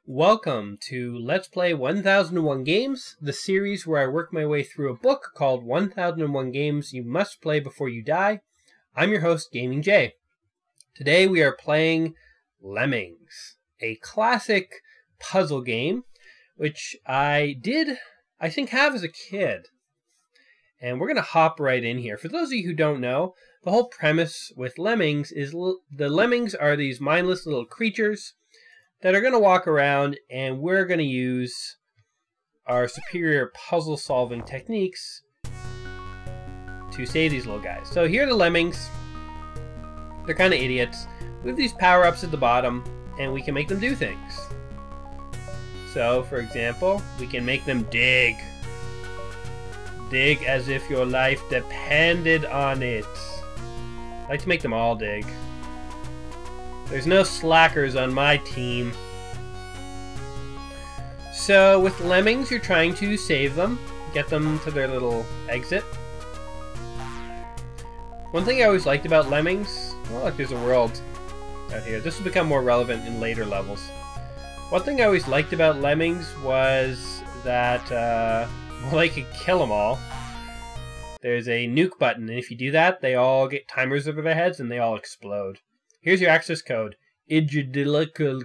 Welcome to Let's Play 1001 Games, the series where I work my way through a book called 1001 Games You Must Play Before You Die. I'm your host, Gaming Jay. Today we are playing Lemmings, a classic puzzle game, which I think, have as a kid. And we're going to hop right in here. For those of you who don't know, the whole premise with Lemmings is the Lemmings are these mindless little creatures that are going to walk around, and we're going to use our superior puzzle solving techniques to save these little guys. So here are the Lemmings. They're kind of idiots. We have these power-ups at the bottom, and we can make them do things. So, for example, we can make them dig. Dig as if your life depended on it. I like to make them all dig. There's no slackers on my team. So with Lemmings, you're trying to save them, get them to their little exit. One thing I always liked about Lemmings, oh look, there's a world out here. This will become more relevant in later levels. One thing I always liked about Lemmings was that, well, I could kill them all. There's a nuke button, and if you do that, they all get timers over their heads and they all explode. Here's your access code. Idjidilical.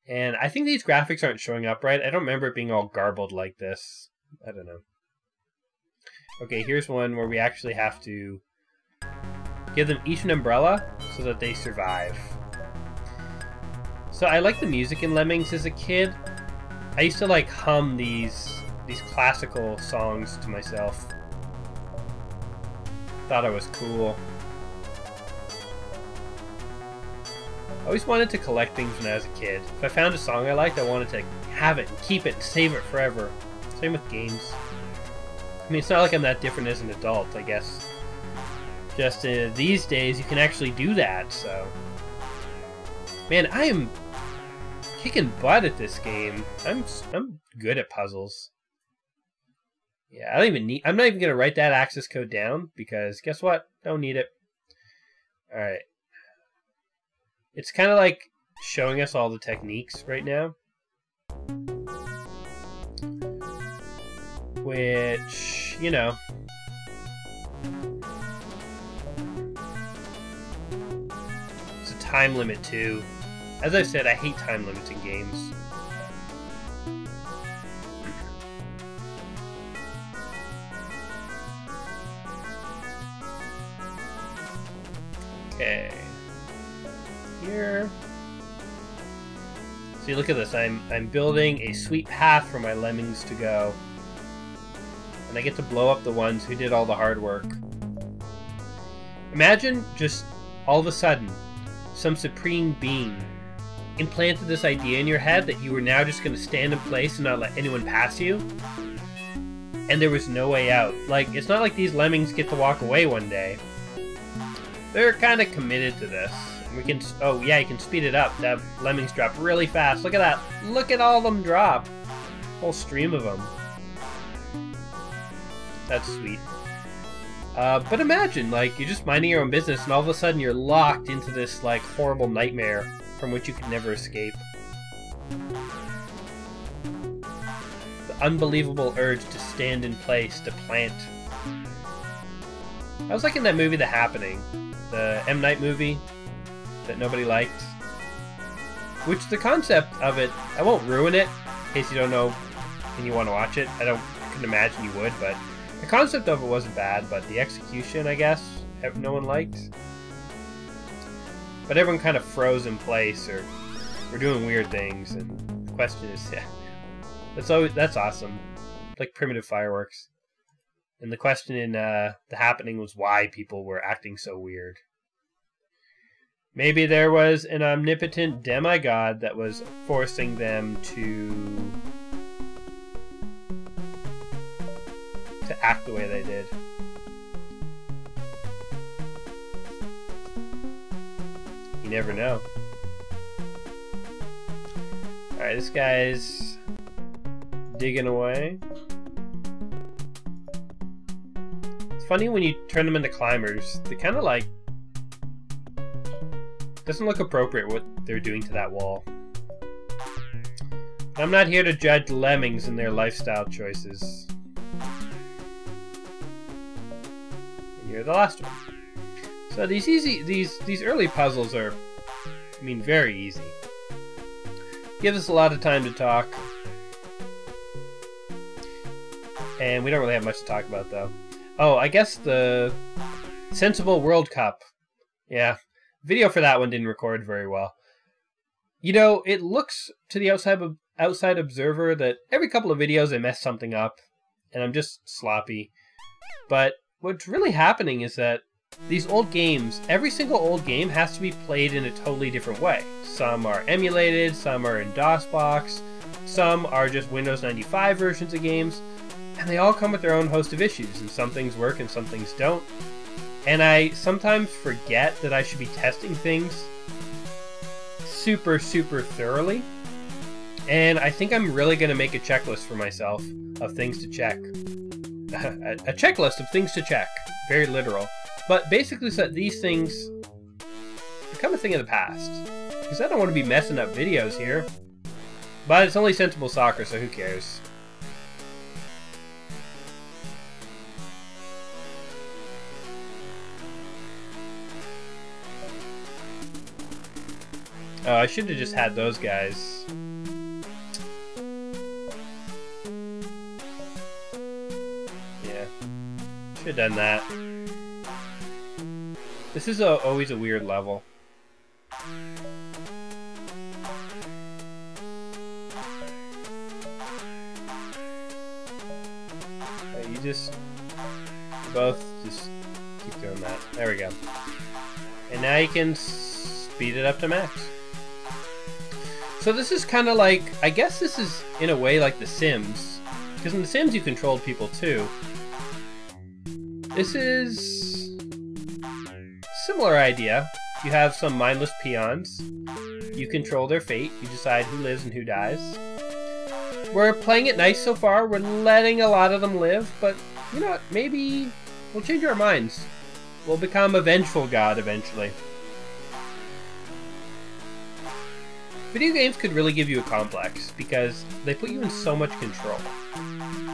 And I think these graphics aren't showing up right. I don't remember it being all garbled like this. I don't know. Okay, here's one where we actually have to give them each an umbrella so that they survive. So I like the music in Lemmings as a kid. I used to like hum these classical songs to myself. Thought I was cool. I always wanted to collect things when I was a kid. If I found a song I liked, I wanted to have it and keep it and save it forever. Same with games. I mean, it's not like I'm that different as an adult, I guess. Just these days, you can actually do that, so... Man, I am kicking butt at this game. I'm good at puzzles. Yeah, I'm not even going to write that access code down, because guess what? Don't need it. Alright. It's kind of like showing us all the techniques right now. Which, you know. It's a time limit too. As I've said, I hate time limits in games. Okay. Here. See, look at this. I'm building a sweet path for my Lemmings to go. And I get to blow up the ones who did all the hard work. Imagine just all of a sudden some supreme being implanted this idea in your head that you were now just going to stand in place and not let anyone pass you. And there was no way out. Like, it's not like these Lemmings get to walk away one day. They're kind of committed to this. We can, oh yeah, you can speed it up. That Lemmings drop really fast. Look at that. Look at all of them drop. Whole stream of them. That's sweet. But imagine, like, you're just minding your own business and all of a sudden you're locked into this, like, horrible nightmare from which you can never escape. The unbelievable urge to stand in place, to plant. I was like in that movie, The Happening. The M. Night movie that nobody liked. Which the concept of it, I won't ruin it in case you don't know and you want to watch it. I couldn't imagine you would, but the concept of it wasn't bad, but the execution, I guess, no one liked. But everyone kind of froze in place or were doing weird things, and the question is, yeah, that's awesome. Like primitive fireworks. And the question in The Happening was why people were acting so weird. Maybe there was an omnipotent demigod that was forcing them to act the way they did. You never know. Alright, this guy's digging away. It's funny when you turn them into climbers. They kind of like Doesn't look appropriate what they're doing to that wall. I'm not here to judge Lemmings and their lifestyle choices. And you're the last one. So these early puzzles are, I mean, very easy. Gives us a lot of time to talk. And we don't really have much to talk about, though. Oh, I guess the Sensible World Cup. Yeah, video for that one didn't record very well. You know, it looks to the outside observer that every couple of videos I mess something up, and I'm just sloppy. But what's really happening is that these old games, every single old game has to be played in a totally different way. Some are emulated, some are in DOSBox, some are just Windows 95 versions of games, and they all come with their own host of issues, and some things work and some things don't. And I sometimes forget that I should be testing things super, super thoroughly. And I think I'm really going to make a checklist for myself of things to check. A checklist of things to check. Very literal. But basically so that these things become a thing of the past. Because I don't want to be messing up videos here. But it's only Sensible Soccer, so who cares? Oh, I should have just had those guys. Yeah. Should have done that. This is always a weird level. You both just keep doing that. There we go. And now you can speed it up to max. So this is kind of like, I guess this is in a way like The Sims. Because in The Sims you controlled people too. This is a similar idea. You have some mindless peons. You control their fate. You decide who lives and who dies. We're playing it nice so far. We're letting a lot of them live. But, you know what? Maybe we'll change our minds. We'll become a vengeful god eventually. Video games could really give you a complex, because they put you in so much control.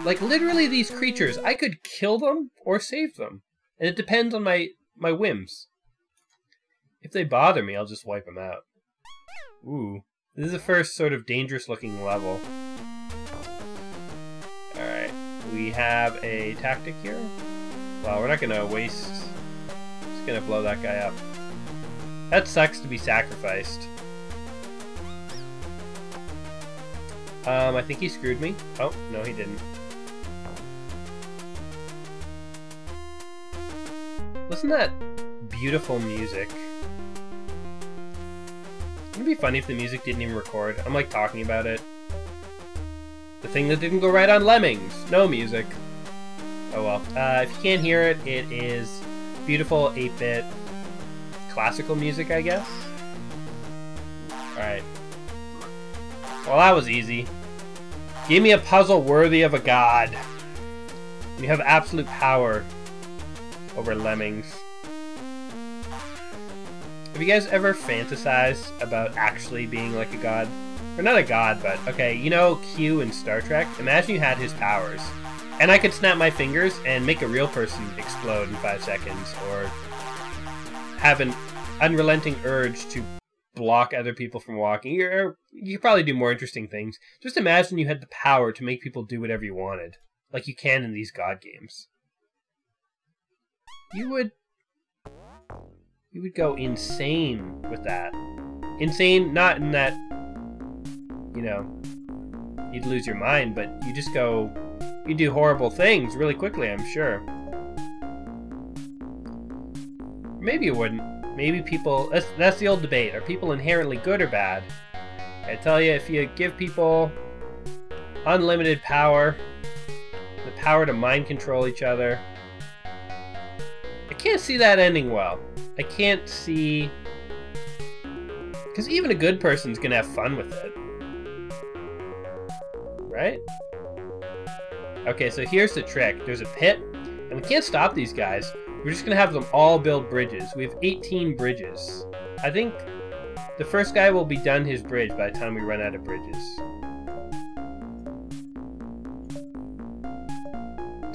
Like, literally these creatures, I could kill them or save them. And it depends on my whims. If they bother me, I'll just wipe them out. Ooh. This is the first sort of dangerous looking level. Alright. We have a tactic here. Well, we're not gonna waste... Just gonna blow that guy up. That sucks to be sacrificed. I think he screwed me. Oh, no he didn't. Listen to that beautiful music. It'd be funny if the music didn't even record. I'm like talking about it. The thing that didn't go right on Lemmings. No music. Oh well. If you can't hear it, it is beautiful 8-bit classical music, I guess. Alright. Well, that was easy. Give me a puzzle worthy of a god. You have absolute power over Lemmings. Have you guys ever fantasized about actually being like a god? Or not a god, but, okay, you know Q in Star Trek? Imagine you had his powers. And I could snap my fingers and make a real person explode in 5 seconds, or have an unrelenting urge to block other people from walking. You could probably do more interesting things. Just imagine you had the power to make people do whatever you wanted, like you can in these god games. You would go insane with that. Insane, not in that, you know, you'd lose your mind, but you just go, you do horrible things really quickly, I'm sure. Maybe you wouldn't. Maybe people, that's the old debate. Are people inherently good or bad? I tell you, if you give people unlimited power, the power to mind control each other, I can't see that ending well. I can't see... Because even a good person's gonna have fun with it. Right? Okay, so here's the trick. There's a pit, and we can't stop these guys. We're just gonna have them all build bridges. We have 18 bridges. I think The first guy will be done his bridge by the time we run out of bridges.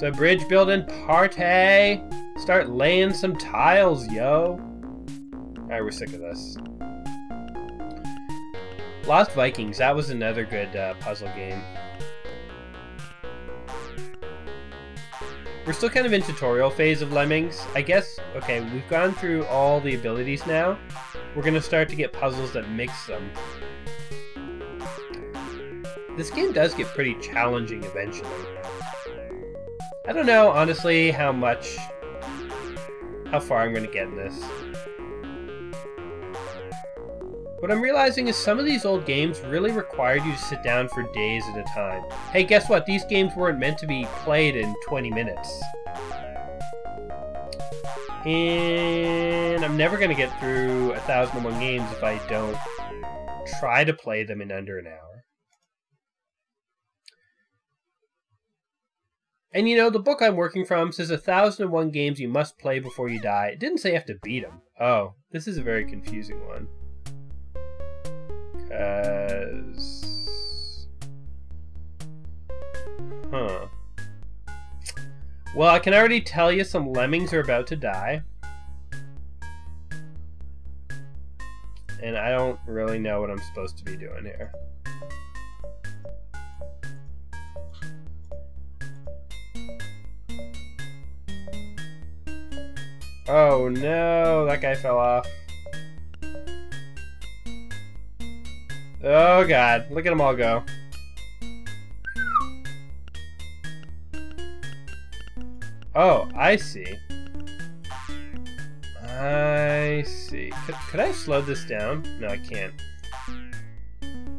The bridge building party! Start laying some tiles, yo! Alright, we're sick of this. Lost Vikings, that was another good puzzle game. We're still kind of in tutorial phase of Lemmings. I guess, okay, we've gone through all the abilities now. We're gonna start to get puzzles that mix them. This game does get pretty challenging eventually. I don't know, honestly, how far I'm gonna get in this. What I'm realizing is some of these old games really required you to sit down for days at a time. Hey, guess what? These games weren't meant to be played in 20 minutes. And I'm never going to get through 1001 games if I don't try to play them in under an hour. And you know, the book I'm working from says 1001 games you must play before you die. It didn't say you have to beat them. Oh, this is a very confusing one. Huh. Well, I can already tell you some lemmings are about to die. And I don't really know what I'm supposed to be doing here. Oh no, that guy fell off. Oh god, look at them all go. Oh, I see. I see. Could I have slowed this down? No, I can't.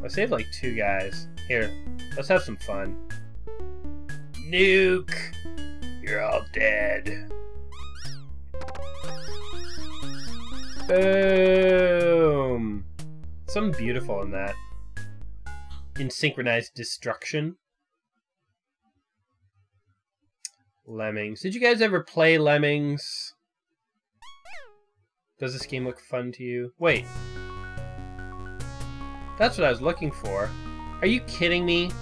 I saved like 2 guys. Here, let's have some fun. Nuke! You're all dead. Boom! Something beautiful in that. In synchronized destruction. Lemmings. Did you guys ever play Lemmings? Does this game look fun to you? Wait. That's what I was looking for. Are you kidding me?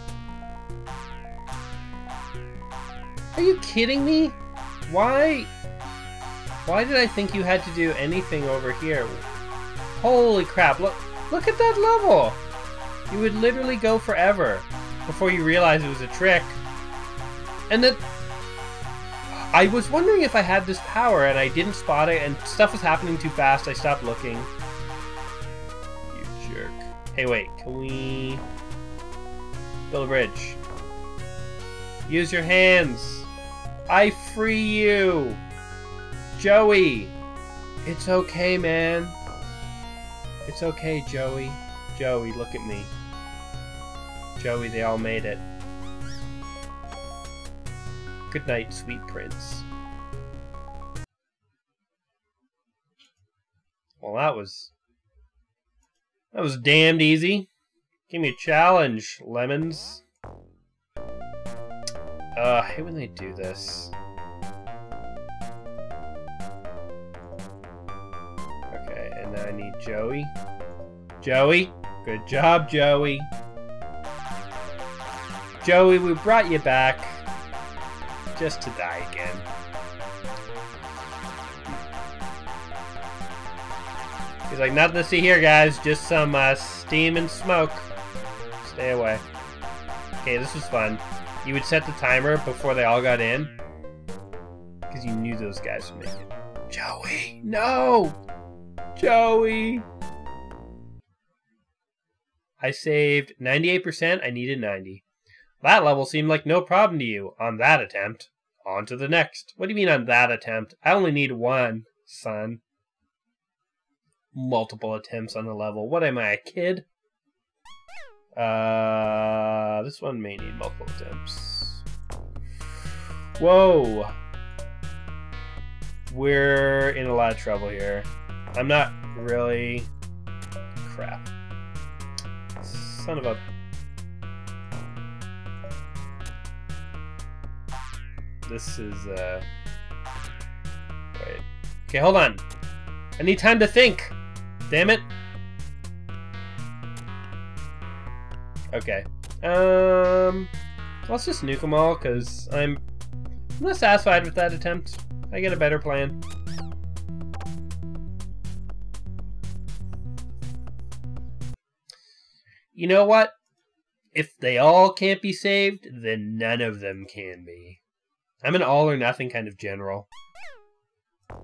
Are you kidding me? Why did I think you had to do anything over here? Holy crap, look at that level! You would literally go forever before you realize it was a trick. And that... I was wondering if I had this power and I didn't spot it and stuff was happening too fast, I stopped looking. You jerk. Hey wait, can we... build a bridge? Use your hands! I free you! Joey! It's okay, man. It's okay, Joey. Joey, look at me. Joey, they all made it. Good night, sweet prince. Well, that was damned easy. Give me a challenge, lemons. I hate when they do this. Okay, and then I need Joey. Joey, good job, Joey. Joey, we brought you back just to die again. He's like, nothing to see here, guys. Just some steam and smoke. Stay away. Okay, this was fun. You would set the timer before they all got in, because you knew those guys would make it. Joey, no! Joey! I saved 98%. I needed 90. That level seemed like no problem to you on that attempt. On to the next. What do you mean on that attempt? I only need 1, son. Multiple attempts on the level. What am I, a kid? This one may need multiple attempts. Whoa! We're in a lot of trouble here. I'm not really... Crap. Son of a... This is, Wait. Okay, hold on. I need time to think! Damn it! Okay. Let's just nuke them all, because I'm not satisfied with that attempt. I get a better plan. You know what? If they all can't be saved, then none of them can be. I'm an all or nothing kind of general.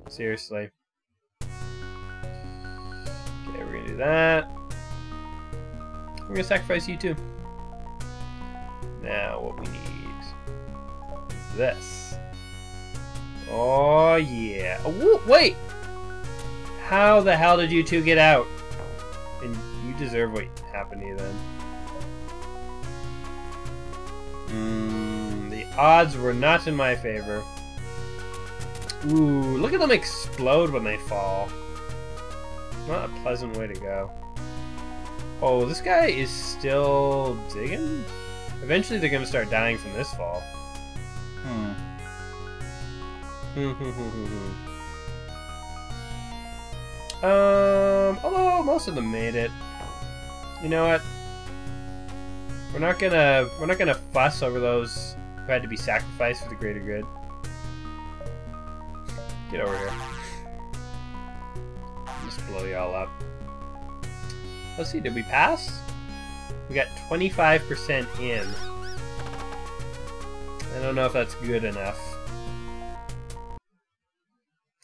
Seriously. Okay, we're gonna do that. We're gonna sacrifice you too. Now what we need is this. Oh yeah. Oh, wait! How the hell did you two get out? And you deserve what happened to you then. The odds were not in my favor. Ooh, look at them explode when they fall. Not a pleasant way to go. Oh, this guy is still digging? Eventually they're gonna start dying from this fall. Although most of them made it. You know what? We're not gonna fuss over those who had to be sacrificed for the greater good. Get over here. Just blow y'all up. Let's see, did we pass? We got 25% in. I don't know if that's good enough.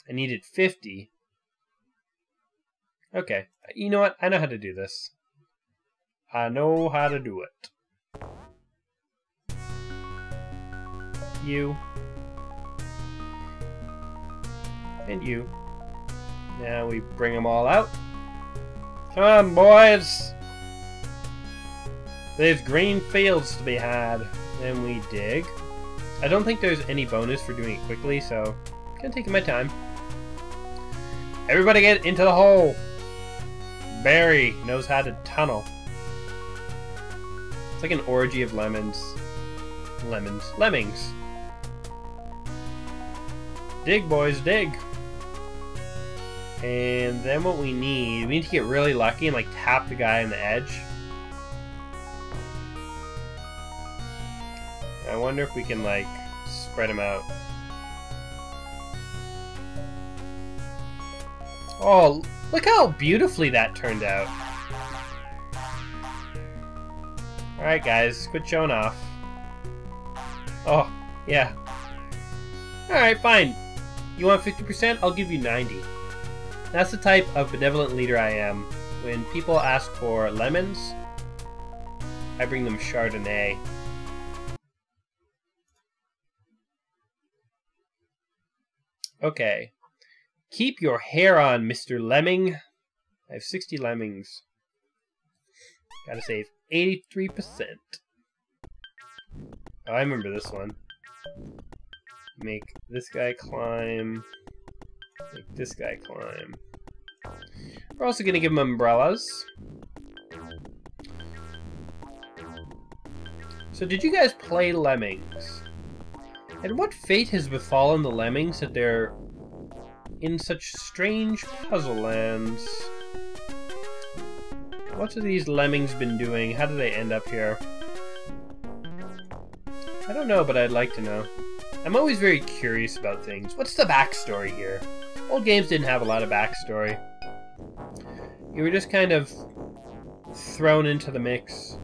I needed 50. Okay, you know what? I know how to do this. I know how to do it. You. And you. Now we bring them all out. Come on, boys! There's green fields to be had. Then we dig. I don't think there's any bonus for doing it quickly, so I'm gonna take my time. Everybody get into the hole! Barry knows how to tunnel. It's like an orgy of lemons. Lemmings. Dig, boys, dig. And then what we need to get really lucky and like tap the guy on the edge. I wonder if we can like spread him out. Oh, look how beautifully that turned out. Alright guys, quit showing off. Oh, yeah. Alright, fine. You want 50%? I'll give you 90. That's the type of benevolent leader I am. When people ask for lemons, I bring them Chardonnay. Okay. Keep your hair on, Mr. Lemming. I have 60 lemmings. Gotta save 83%. Oh, I remember this one. Make this guy climb. Make this guy climb. We're also gonna give him umbrellas. So did you guys play Lemmings? And what fate has befallen the Lemmings that they're in such strange puzzle lands? What have these Lemmings been doing? How did they end up here? I don't know, but I'd like to know. I'm always very curious about things. What's the backstory here? Old games didn't have a lot of backstory. You were just kind of thrown into the mix.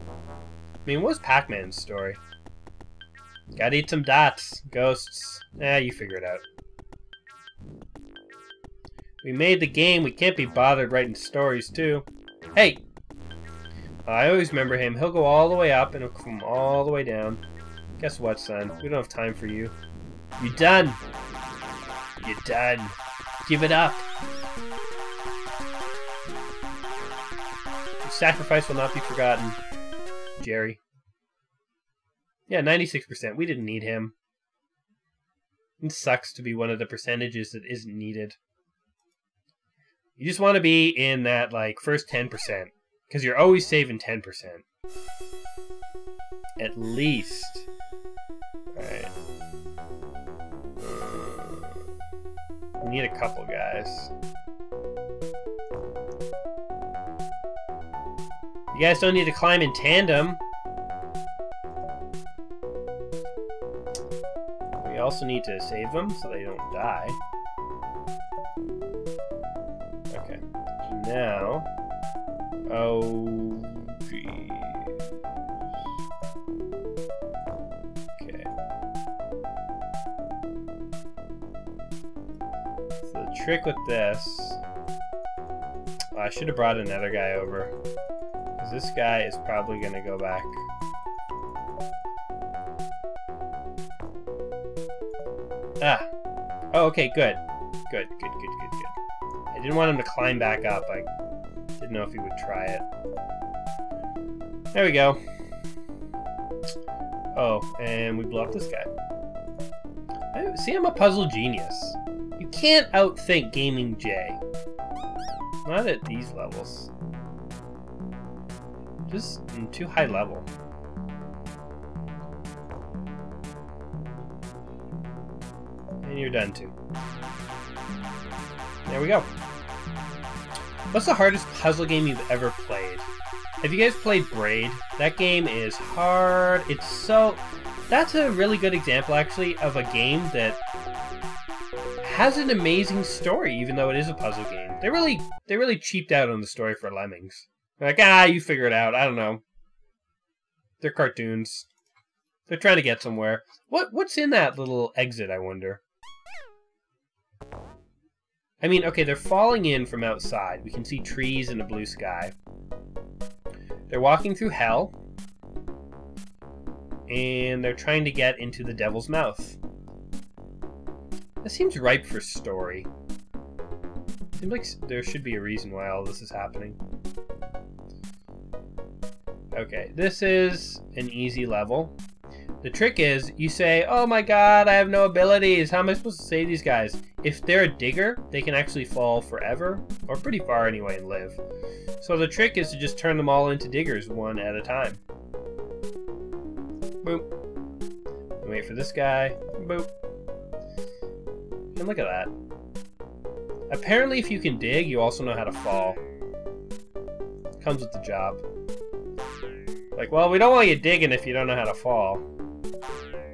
I mean, what was Pac-Man's story? Gotta eat some dots. Ghosts. You figure it out. We made the game. We can't be bothered writing stories, too. Hey! I always remember him. He'll go all the way up and he'll come all the way down. Guess what, son? We don't have time for you. You're done. You're done. Give it up. Your sacrifice will not be forgotten, Jerry. Yeah, 96%. We didn't need him. It sucks to be one of the percentages that isn't needed. You just want to be in that, like, first 10%. Because you're always saving 10%. At least. Alright. We need a couple guys. You guys don't need to climb in tandem. also need to save them so they don't die. Okay. Now... Oh... Geez. Okay. So the trick with this... I should have brought another guy over. Because this guy is probably going to go back. Ah! Oh, okay, good. Good. I didn't want him to climb back up. I didn't know if he would try it. There we go. Oh, and we blow up this guy. See, I'm a puzzle genius. You can't outthink Gaming J. Not at these levels. Just too high level. And you're done too. There we go. What's the hardest puzzle game you've ever played? Have you guys played Braid? That game is hard. It's so... That's a really good example, actually, of a game that has an amazing story, even though it is a puzzle game. They really cheaped out on the story for Lemmings. They're like, you figure it out. I don't know. They're cartoons. They're trying to get somewhere. What's in that little exit, I wonder? I mean, okay, they're falling in from outside. We can see trees and a blue sky. They're walking through hell. And they're trying to get into the devil's mouth. That seems ripe for story. Seems like there should be a reason why all this is happening. Okay, this is an easy level. The trick is, you say, oh my god, I have no abilities. How am I supposed to save these guys? If they're a digger, they can actually fall forever, or pretty far anyway, and live. So the trick is to just turn them all into diggers one at a time. Boop. And wait for this guy. Boop. And look at that. Apparently if you can dig, you also know how to fall. Comes with the job. Like, well, we don't want you digging if you don't know how to fall.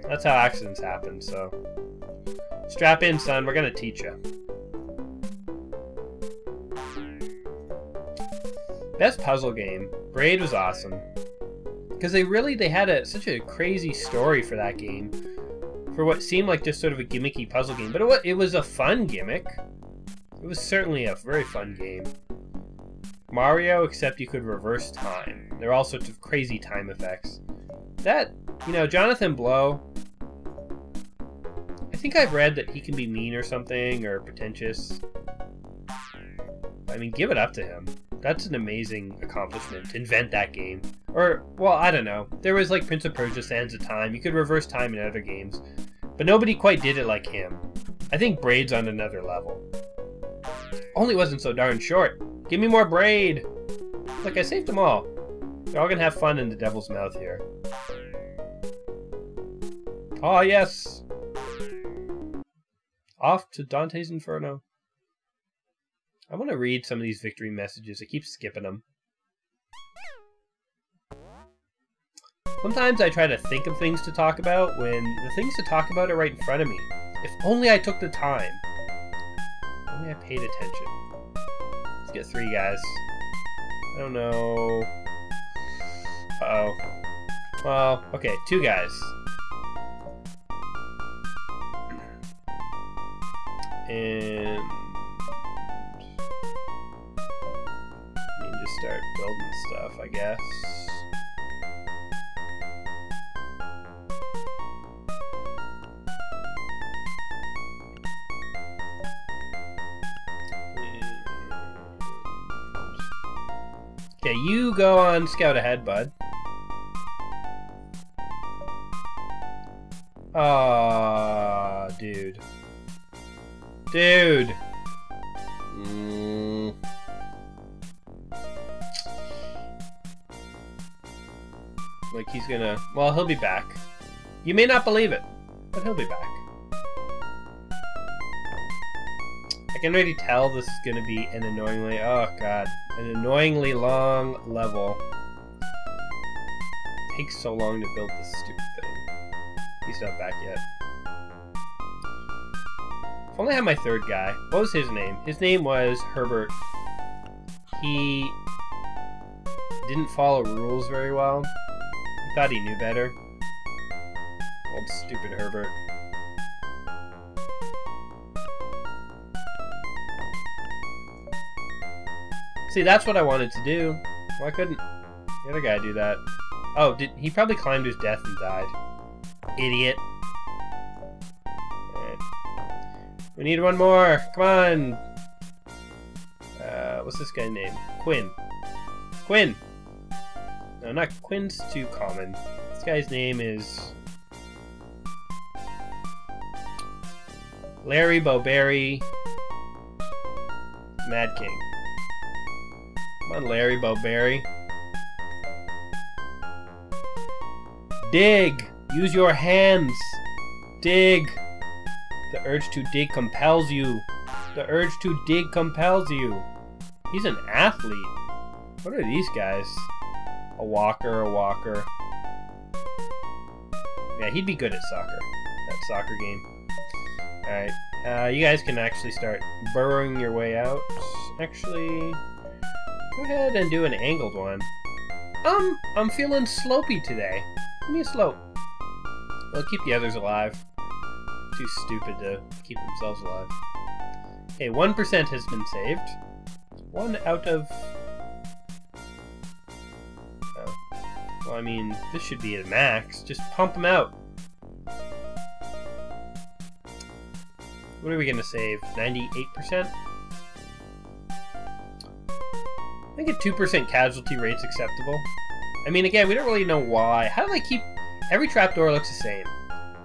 That's how accidents happen, so... Strap in, son. We're gonna teach you. Best puzzle game. Braid was awesome. Because they had such a crazy story for that game. For what seemed like just sort of a gimmicky puzzle game. But it was a fun gimmick. It was certainly a very fun game. Mario, except you could reverse time. There are all sorts of crazy time effects. That, Jonathan Blow, I think I've read that he can be mean or something, or pretentious. I mean, give it up to him. That's an amazing accomplishment, to invent that game. Or, well, I don't know. There was like Prince of Persia Sands of Time. You could reverse time in other games. But nobody quite did it like him. I think Braid's on another level. Only wasn't so darn short. Give me more Braid! Look, I saved them all. They're all gonna have fun in the devil's mouth here. Oh, yes! Off to Dante's Inferno. I want to read some of these victory messages. I keep skipping them. Sometimes I try to think of things to talk about when the things to talk about are right in front of me. If only I took the time. If only I paid attention. Let's get 3 guys. I don't know. Uh-oh. Well, okay, 2 guys. And... I mean, just start building stuff, I guess. Okay, you go on scout ahead, bud. Aw, dude. Dude! Like he's gonna... Well, he'll be back. You may not believe it, but he'll be back. I can already tell this is gonna be an annoyingly... Oh, God. An annoyingly long level. It takes so long to build this stupid thing. He's not back yet. If only I had my third guy. What was his name? His name was Herbert. He didn't follow rules very well. He thought he knew better. Old stupid Herbert. See, that's what I wanted to do. Why couldn't the other guy do that? Oh, he probably climbed to his death and died. Idiot. Alright. We need one more. Come on. What's this guy's name? Quinn. Quinn! No, not Quinn's too common. This guy's name is Larry Bowberry Mad King. Come on, Larry Bowberry. Dig! Use your hands! Dig! The urge to dig compels you. The urge to dig compels you. He's an athlete. What are these guys? A walker. Yeah, he'd be good at soccer. That soccer game. Alright. You guys can actually start burrowing your way out. Actually, go ahead and do an angled one. I'm feeling slopey today. Give me a slope. I'll keep the others alive. Too stupid to keep themselves alive. Okay, 1% has been saved. 1 out of... Oh. Well, I mean, this should be at max. Just pump them out. What are we going to save? 98%? I think a 2% casualty rate's acceptable. I mean, again, we don't really know why. How do they keep... Every trapdoor looks the same.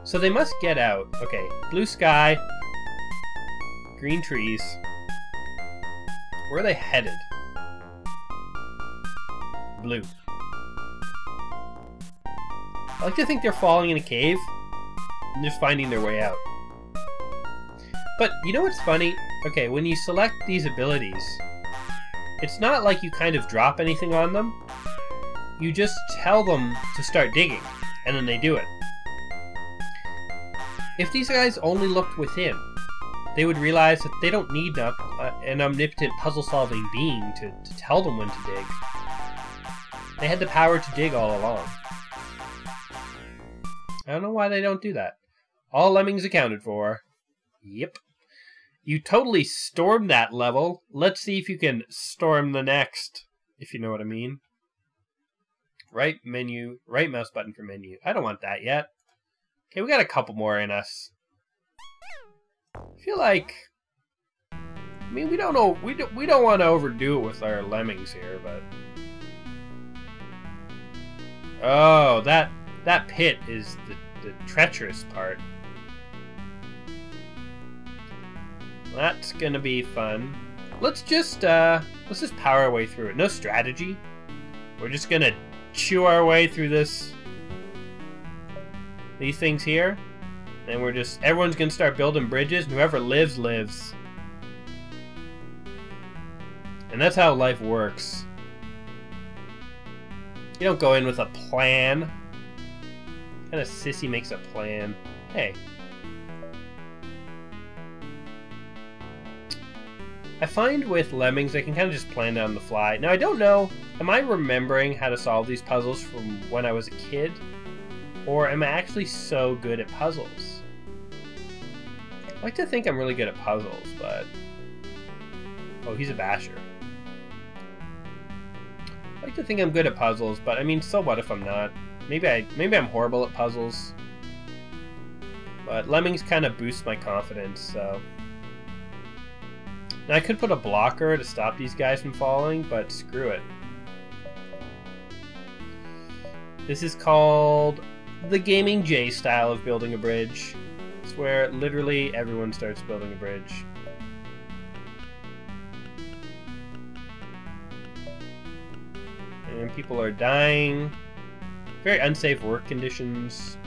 So they must get out. Okay, blue sky. Green trees. Where are they headed? Blue. I like to think they're falling in a cave and just finding their way out. But you know what's funny? Okay, when you select these abilities, it's not like you kind of drop anything on them. You just tell them to start digging, and then they do it. If these guys only looked within, they would realize that they don't need an omnipotent puzzle-solving being to tell them when to dig. They had the power to dig all along. I don't know why they don't do that. All Lemmings accounted for. Yep. You totally stormed that level. Let's see if you can storm the next, if you know what I mean. Right menu, right mouse button for menu. I don't want that yet. Okay, we got a couple more in us. I feel like, I mean, we don't know, we don't want to overdo it with our Lemmings here, but oh, that pit is the treacherous part. That's gonna be fun. Let's just power our way through it. No strategy. We're just gonna chew our way through these things here. And everyone's gonna start building bridges, and whoever lives, lives. And that's how life works. You don't go in with a plan. What kind of sissy makes a plan? Hey. I find with Lemmings, I can kind of just plan it on the fly. Now, I don't know, am I remembering how to solve these puzzles from when I was a kid? Or am I actually so good at puzzles? I like to think I'm really good at puzzles, but... Oh, he's a basher. I like to think I'm good at puzzles, but I mean, so what if I'm not? Maybe I'm horrible at puzzles. But Lemmings kind of boosts my confidence, so... Now, I could put a blocker to stop these guys from falling, but screw it. This is called the Gaming J style of building a bridge. It's where literally everyone starts building a bridge. And people are dying. Very unsafe work conditions.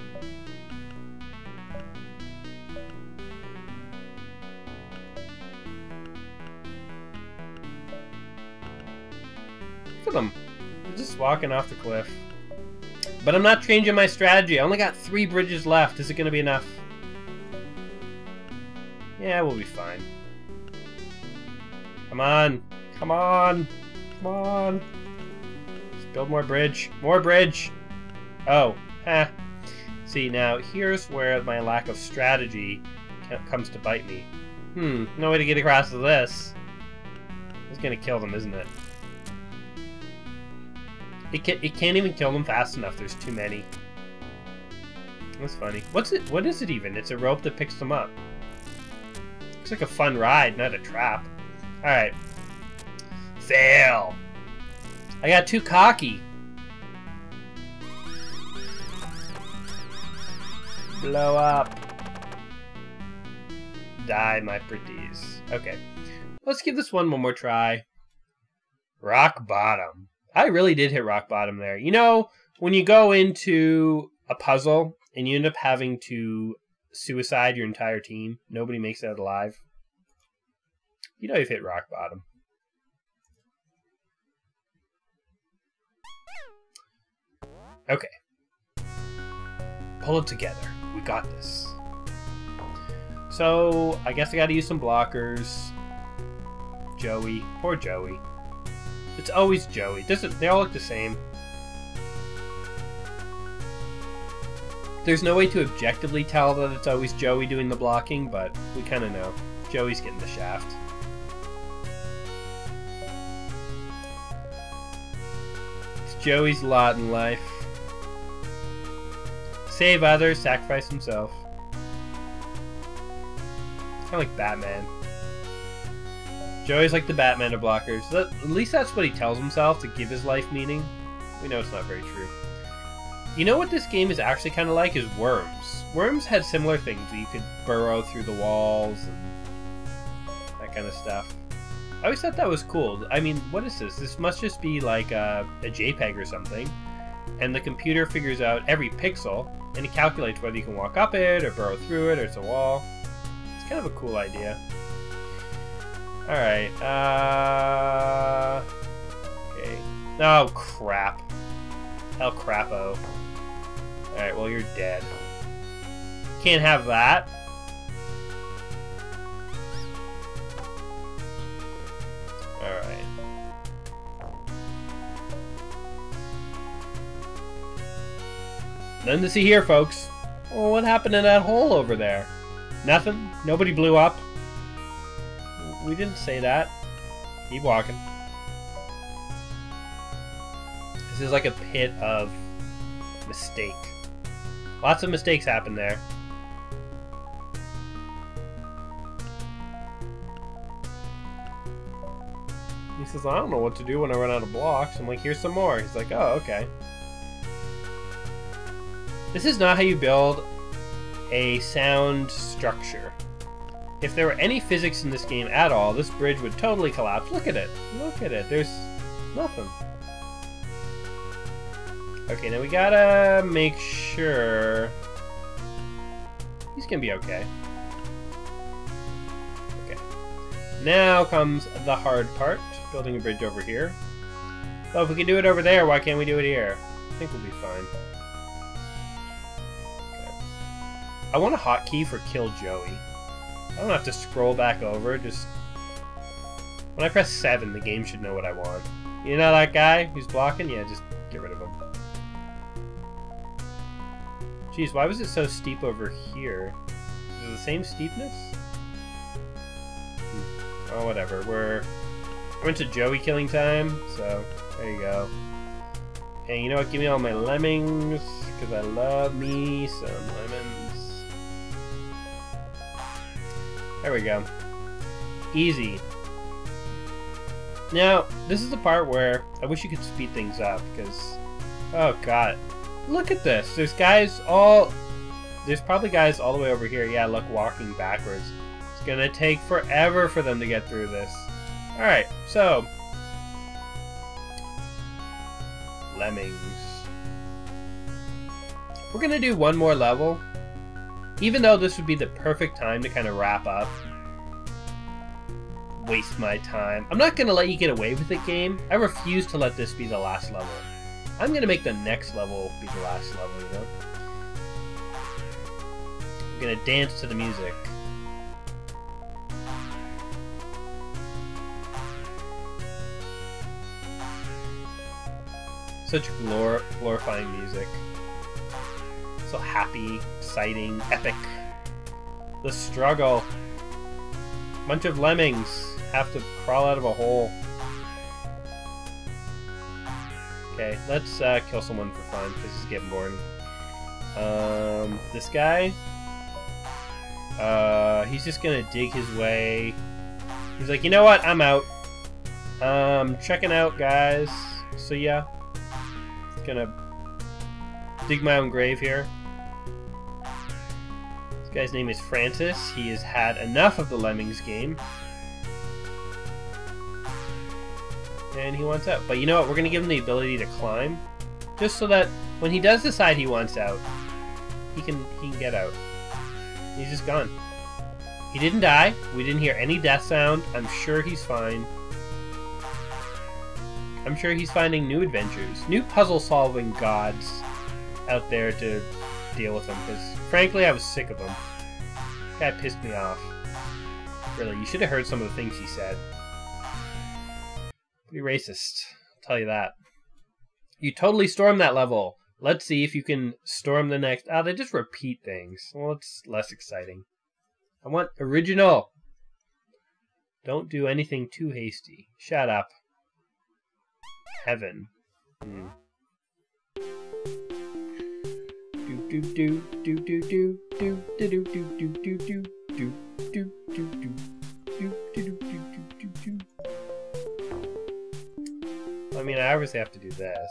Look at them. They're just walking off the cliff. But I'm not changing my strategy. I only got 3 bridges left. Is it going to be enough? Yeah, we'll be fine. Come on. Come on. Come on. Let's build more bridge. More bridge. Oh. Ha. See, now here's where my lack of strategy comes to bite me. No way to get across to this. It's gonna kill them, isn't it? It can't even kill them fast enough. There's too many. That's funny. What's it? What is it even? It's a rope that picks them up. Looks like a fun ride, not a trap. Alright. Fail! I got too cocky. Blow up. Die, my pretties. Okay. Let's give this one more try. Rock bottom. I really did hit rock bottom there. You know, when you go into a puzzle and you end up having to suicide your entire team, nobody makes it out alive, you know you've hit rock bottom. Okay. Pull it together. We got this. So, I guess I gotta use some blockers. Joey. Poor Joey. It's always Joey. They all look the same. There's no way to objectively tell that it's always Joey doing the blocking, but we kind of know. Joey's getting the shaft. It's Joey's lot in life. Save others, sacrifice himself. Kind of like Batman. Joey's like the Batman of blockers. At least that's what he tells himself to give his life meaning. We know it's not very true. You know what this game is actually kind of like is Worms. Worms had similar things where you could burrow through the walls and that kind of stuff. I always thought that was cool. I mean, what is this? This must just be like a JPEG or something. And the computer figures out every pixel and it calculates whether you can walk up it or burrow through it or it's a wall. It's kind of a cool idea. Alright, okay. Oh, crap. El Crapo. Alright, well, you're dead. Can't have that. Alright. Nothing to see here, folks. Well, what happened in that hole over there? Nothing? Nobody blew up? We didn't say that. Keep walking. This is like a pit of mistake. Lots of mistakes happen there. He says, I don't know what to do when I run out of blocks. I'm like, here's some more. He's like, oh, okay. This is not how you build a sound structure. If there were any physics in this game at all, this bridge would totally collapse. Look at it. Look at it. There's nothing. Okay, now we gotta make sure... He's gonna be okay. Okay. Now comes the hard part. Building a bridge over here. Well, if we can do it over there, why can't we do it here? I think we'll be fine. Okay. I want a hotkey for Kill Joey. I don't have to scroll back over, just... When I press 7, the game should know what I want. You know that guy who's blocking? Yeah, just get rid of him. Jeez, why was it so steep over here? Is it the same steepness? Oh, whatever. We're into Joey killing time, so there you go. And you know what? Give me all my lemmings, because I love me some lemons. There we go. Easy. Now, this is the part where I wish you could speed things up, because... Oh, God. Look at this. There's guys all... There's probably guys all the way over here. Yeah, look, walking backwards. It's gonna take forever for them to get through this. Alright, so... Lemmings. We're gonna do one more level. Even though this would be the perfect time to kind of wrap up. Waste my time. I'm not gonna let you get away with it, game. I refuse to let this be the last level. I'm gonna make the next level be the last level, you know? I'm gonna dance to the music. Such glorifying music. So happy, exciting, epic. The struggle. Bunch of lemmings have to crawl out of a hole. Okay, let's kill someone for fun, because it's getting boring. This guy? He's just gonna dig his way. He's like, you know what? I'm out. Checking out, guys. So yeah. Gonna dig my own grave here. This guy's name is Francis. He has had enough of the Lemmings game. And he wants out. But you know what? We're gonna give him the ability to climb. Just so that when he does decide he wants out, he can get out. He's just gone. He didn't die. We didn't hear any death sound. I'm sure he's fine. I'm sure he's finding new adventures, new puzzle-solving gods out there to deal with him, because frankly, I was sick of him. This guy pissed me off. Really, you should have heard some of the things he said. Pretty racist, I'll tell you that. You totally stormed that level. Let's see if you can storm the next... Oh, they just repeat things. Well, it's less exciting. I want original. Don't do anything too hasty. Shut up. Heaven. I mean, I obviously have to do this.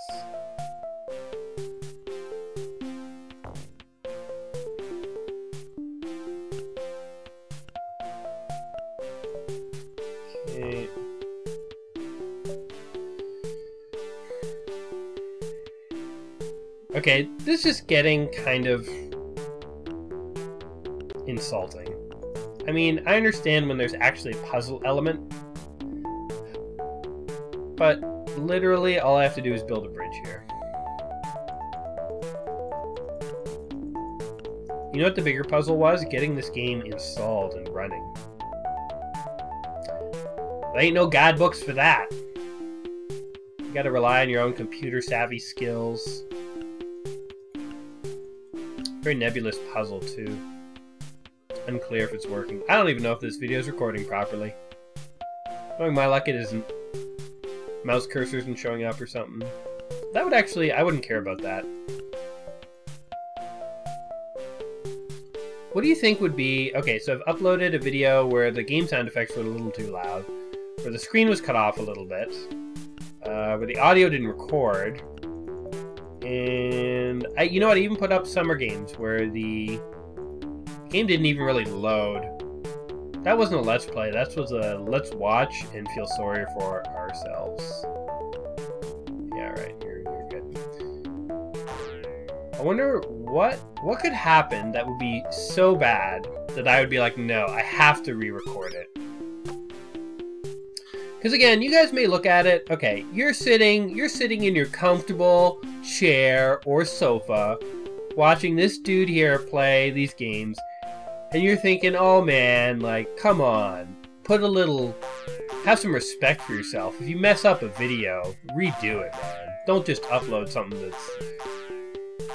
Okay. Okay, this is getting kind of insulting. I mean, I understand when there's actually a puzzle element, but literally all I have to do is build a bridge here. You know what the bigger puzzle was? Getting this game installed and running. There ain't no guidebooks for that. You gotta rely on your own computer savvy skills. Very nebulous puzzle, too. Unclear if it's working. I don't even know if this video is recording properly. Knowing my luck, it isn't. Mouse cursor isn't showing up or something. That would actually... I wouldn't care about that. What do you think would be... Okay, so I've uploaded a video where the game sound effects were a little too loud. Where the screen was cut off a little bit. Where the audio didn't record. And you know what? I even put up summer games where the game didn't even really load. That wasn't a let's play. That was a let's watch and feel sorry for ourselves. Yeah, right. You're good. I wonder what could happen that would be so bad that I would be like, no, I have to re-record it. Because again, you guys may look at it. Okay, you're sitting in your comfortable chair or sofa, watching this dude here play these games, and you're thinking, oh man, like, come on, have some respect for yourself. If you mess up a video, redo it, man. Don't just upload something that's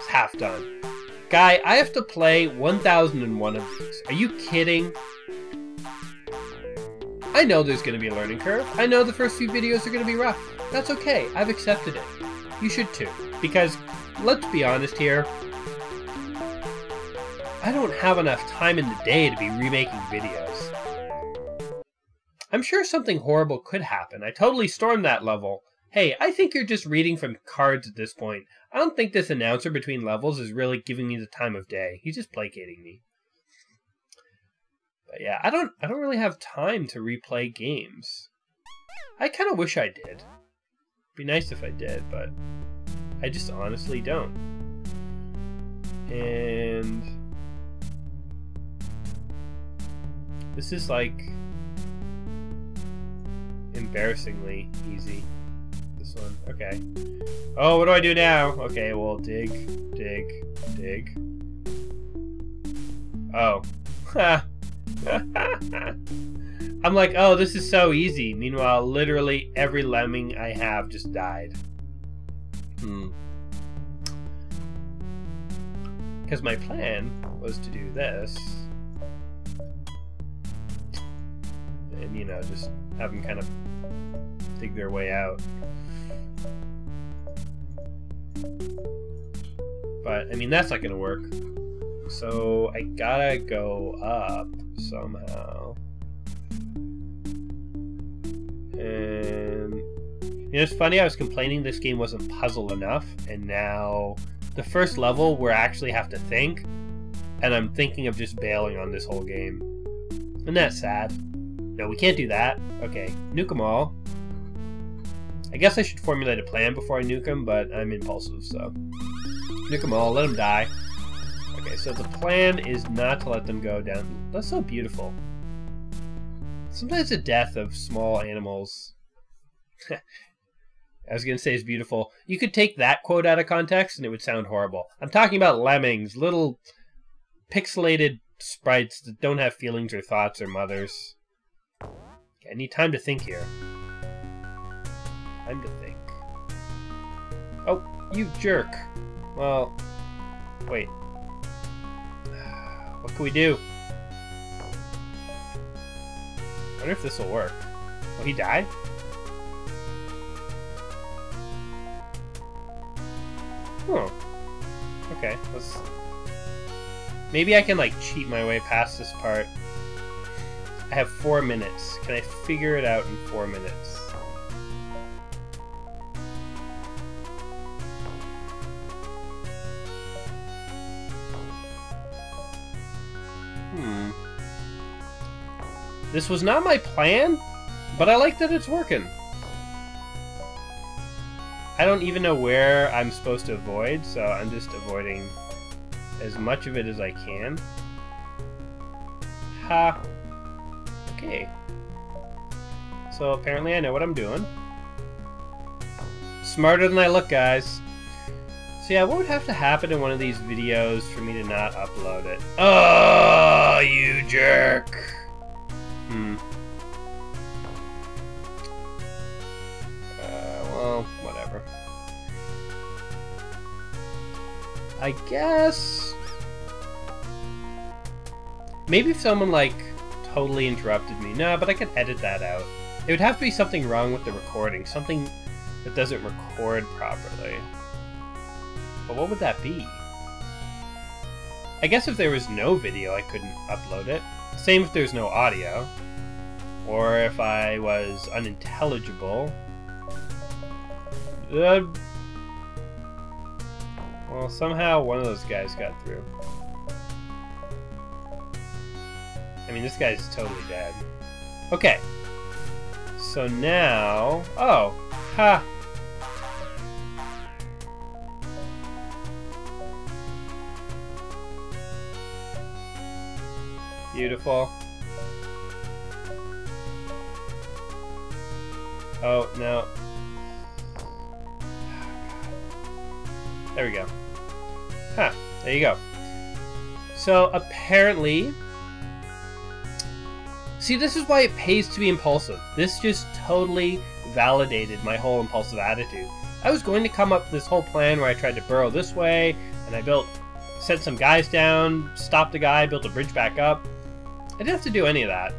half done. Guy, I have to play 1001 of these. Are you kidding? I know there's going to be a learning curve. I know the first few videos are going to be rough. That's okay. I've accepted it. You should too. Because, let's be honest here, I don't have enough time in the day to be remaking videos. I'm sure something horrible could happen. I totally stormed that level. Hey, I think you're just reading from cards at this point. I don't think this announcer between levels is really giving me the time of day. He's just placating me. But yeah, I don't really have time to replay games. I kind of wish I did. It'd be nice if I did, but I just honestly don't. And this is like embarrassingly easy. This one, okay. Oh, what do I do now? Okay, well, dig. Oh. Ha. I'm like, oh, this is so easy. Meanwhile, literally every lemming I have just died. Because my plan was to do this. And, you know, just have them kind of dig their way out. But, I mean, that's not going to work. So, I gotta go up somehow. And, you know, it's funny, I was complaining this game wasn't puzzle enough, and now the first level where I actually have to think, and I'm thinking of just bailing on this whole game. Isn't that sad? No, we can't do that. Okay, nuke them all. I guess I should formulate a plan before I nuke them, but I'm impulsive, so... Nuke them all, let them die. Okay, so the plan is not to let them go down. That's so beautiful. Sometimes the death of small animals... I was going to say is beautiful. You could take that quote out of context and it would sound horrible. I'm talking about lemmings, little pixelated sprites that don't have feelings or thoughts or mothers. Okay, I need time to think here. Time to think. Oh, you jerk. Well, wait. What can we do? I wonder if this will work. Oh, he died? Oh. Okay, let's... Maybe I can, like, cheat my way past this part. I have 4 minutes. Can I figure it out in 4 minutes? This was not my plan, but I like that it's working. I don't even know where I'm supposed to avoid, so I'm just avoiding as much of it as I can. Ha! Okay. So apparently I know what I'm doing. Smarter than I look, guys. So yeah, what would have to happen in one of these videos for me to not upload it? Oh, you jerk! Well, whatever. I guess... Maybe if someone, like, totally interrupted me. No, but I can edit that out. It would have to be something wrong with the recording. Something that doesn't record properly. But what would that be? I guess if there was no video, I couldn't upload it. Same if there's no audio. Or if I was unintelligible. Well, somehow one of those guys got through. I mean, this guy's totally dead. Okay. So now... Oh! Ha! Beautiful. Oh, no. There we go. Huh, there you go. So, apparently... See, this is why it pays to be impulsive. This just totally validated my whole impulsive attitude. I was going to come up with this whole plan where I tried to burrow this way, and I sent some guys down, stopped a guy, built a bridge back up. I didn't have to do any of that.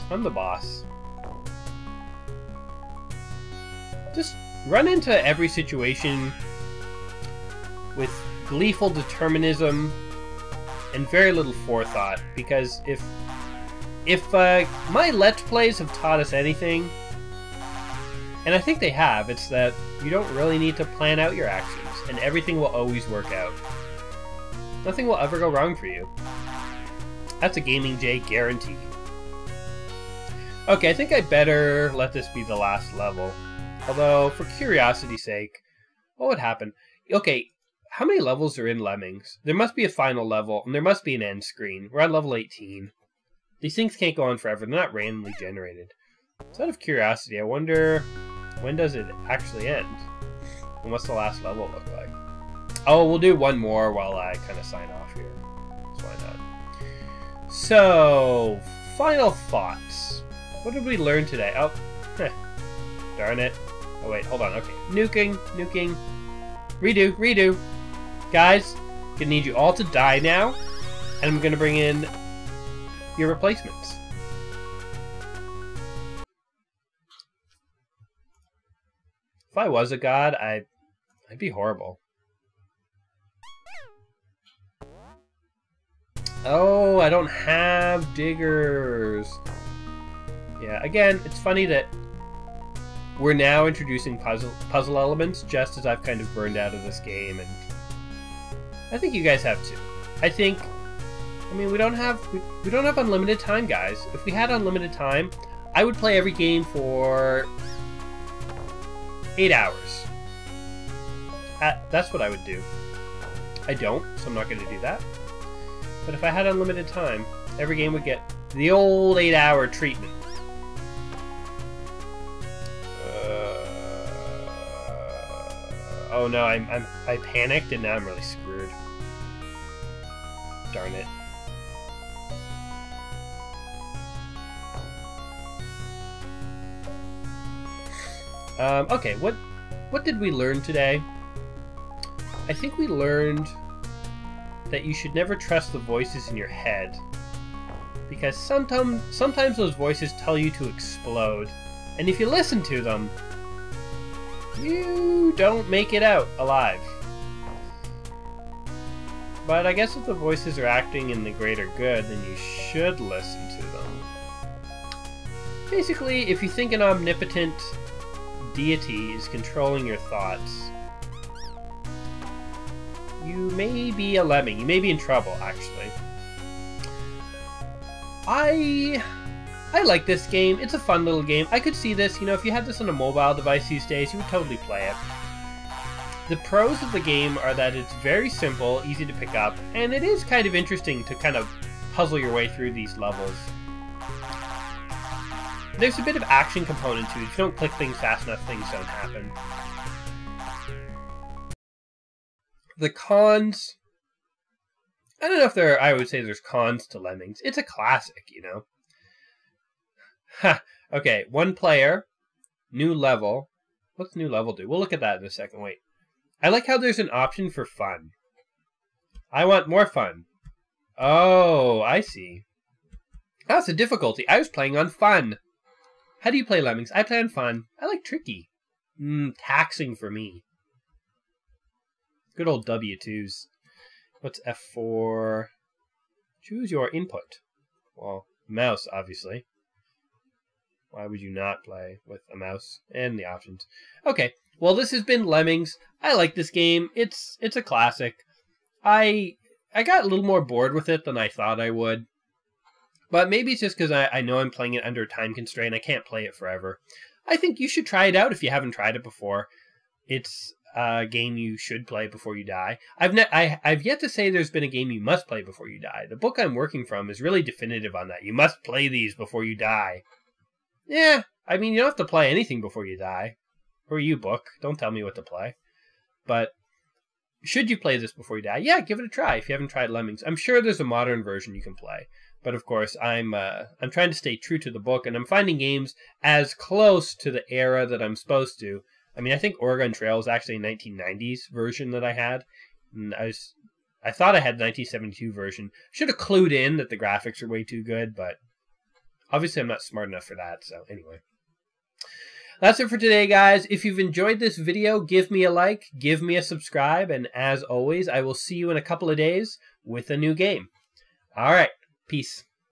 I'm the boss. Just run into every situation with gleeful determinism and very little forethought, because if my Let's Plays have taught us anything, and I think they have, it's that you don't really need to plan out your actions, and everything will always work out. Nothing will ever go wrong for you. That's a Gaming J guarantee. Okay, I think I better let this be the last level. Although, for curiosity's sake, what would happen? Okay, how many levels are in Lemmings? There must be a final level, and there must be an end screen. We're on level 18. These things can't go on forever. They're not randomly generated. So out of curiosity, I wonder, when does it actually end? And what's the last level look like? Oh, we'll do one more while I kind of sign off here. So why not? So, final thoughts. What did we learn today? Oh, darn it. Oh wait, hold on, okay. Nuking. Redo. Guys, gonna need you all to die now, and I'm gonna bring in your replacements. If I was a god, I'd be horrible. Oh, I don't have diggers. Yeah, again, it's funny that we're now introducing puzzle elements just as I've kind of burned out of this game, and I think you guys have too. I mean, we don't have unlimited time, guys. If we had unlimited time, I would play every game for 8 hours. That's what I would do. I don't, so I'm not going to do that. But if I had unlimited time, every game would get the old 8-hour treatment. Oh no, I panicked and now I'm really screwed. Darn it. Okay, what did we learn today? I think we learned that you should never trust the voices in your head, because sometimes those voices tell you to explode, and if you listen to them, you don't make it out alive. But I guess if the voices are acting in the greater good, then you should listen to them. Basically, if you think an omnipotent deity is controlling your thoughts, you may be a lemming. You may be in trouble, actually. I like this game. It's a fun little game. I could see this, if you had this on a mobile device these days, you would totally play it. The pros of the game are that it's very simple, easy to pick up, and it is kind of interesting to kind of puzzle your way through these levels. There's a bit of action component to it. If you don't click things fast enough, things don't happen. The cons... I don't know if I would say there's cons to Lemmings. It's a classic, Ha! Okay, 1 player, new level. What's new level do? We'll look at that in a second. Wait. I like how there's an option for fun. I want more fun. Oh, I see. That's the difficulty. I was playing on fun. How do you play Lemmings? I play on fun. I like tricky. Taxing for me. Good old W2s. What's F4? Choose your input. Well, mouse, obviously. Why would you not play with a mouse and the options? Okay, well, this has been Lemmings. I like this game. It's a classic. I got a little more bored with it than I thought I would. But maybe it's just because I know I'm playing it under a time constraint. I can't play it forever. I think you should try it out if you haven't tried it before. It's a game you should play before you die. I've yet to say there's been a game you must play before you die. The book I'm working from is really definitive on that. You must play these before you die. Yeah, I mean, you don't have to play anything before you die. Who are you, book? Don't tell me what to play. But should you play this before you die? Yeah, give it a try if you haven't tried Lemmings. I'm sure there's a modern version you can play. But of course, I'm trying to stay true to the book, and I'm finding games as close to the era that I'm supposed to. I mean, I think Oregon Trail was actually a 1990s version that I had. And I thought I had the 1972 version. Should have clued in that the graphics are way too good, but obviously I'm not smart enough for that, so anyway. That's it for today, guys. If you've enjoyed this video, give me a like, give me a subscribe, and as always, I will see you in a couple of days with a new game. All right. Peace.